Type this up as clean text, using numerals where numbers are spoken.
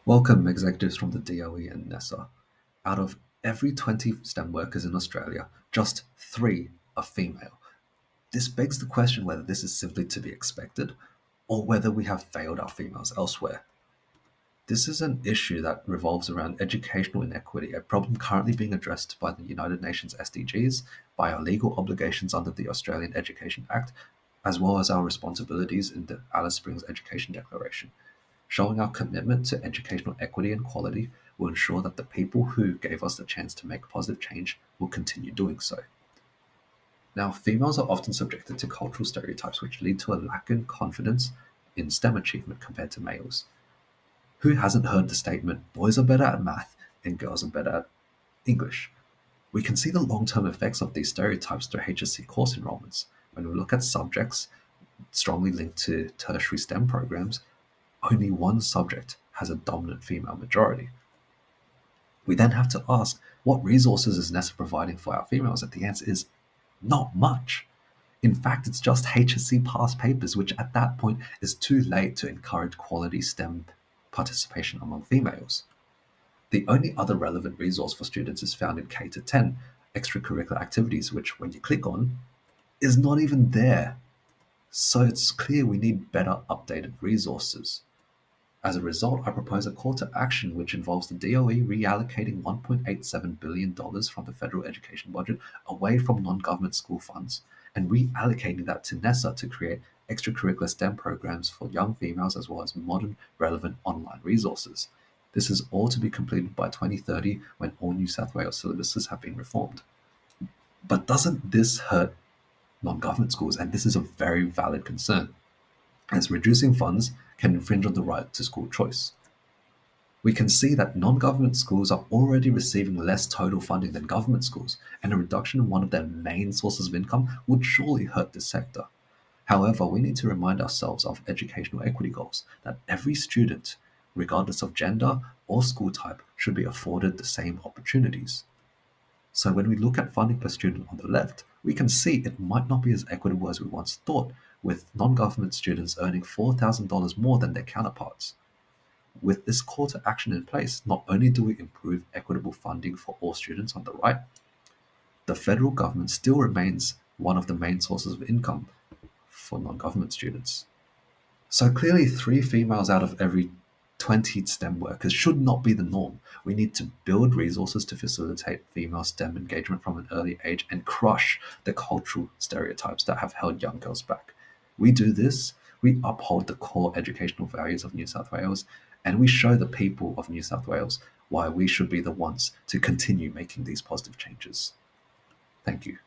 Welcome, executives from the DOE and NESA. Out of every 20 STEM workers in Australia, just 3 are female. This begs the question whether this is simply to be expected or whether we have failed our females elsewhere. This is an issue that revolves around educational inequity, a problem currently being addressed by the United Nations SDGs, by our legal obligations under the Australian Education Act, as well as our responsibilities in the Alice Springs Education Declaration. Showing our commitment to educational equity and quality will ensure that the people who gave us the chance to make positive change will continue doing so. Now, females are often subjected to cultural stereotypes which lead to a lack in confidence in STEM achievement compared to males. Who hasn't heard the statement, boys are better at math and girls are better at English? We can see the long-term effects of these stereotypes through HSC course enrollments. When we look at subjects strongly linked to tertiary STEM programs, only one subject has a dominant female majority. We then have to ask, what resources is NESA providing for our females? And the answer is not much. In fact, it's just HSC past papers, which at that point is too late to encourage quality STEM participation among females. The only other relevant resource for students is found in K to 10, extracurricular activities, which when you click on, is not even there. So it's clear we need better updated resources. As a result, I propose a call to action which involves the DOE reallocating $1.87 billion from the federal education budget away from non-government school funds and reallocating that to NESA to create extracurricular STEM programs for young females as well as modern, relevant online resources. This is all to be completed by 2030 when all New South Wales syllabuses have been reformed. But doesn't this hurt non-government schools? And this is a very valid concern, as reducing funds can infringe on the right to school choice. We can see that non-government schools are already receiving less total funding than government schools, and a reduction in one of their main sources of income would surely hurt this sector. However, we need to remind ourselves of educational equity goals, that every student, regardless of gender or school type, should be afforded the same opportunities. So when we look at funding per student on the left, we can see it might not be as equitable as we once thought, with non-government students earning $4,000 more than their counterparts. With this call to action in place, not only do we improve equitable funding for all students on the right, the federal government still remains one of the main sources of income for non-government students. So clearly 3 females out of every 20 STEM workers should not be the norm. We need to build resources to facilitate female STEM engagement from an early age and crush the cultural stereotypes that have held young girls back. We do this, we uphold the core educational values of New South Wales, and we show the people of New South Wales why we should be the ones to continue making these positive changes. Thank you.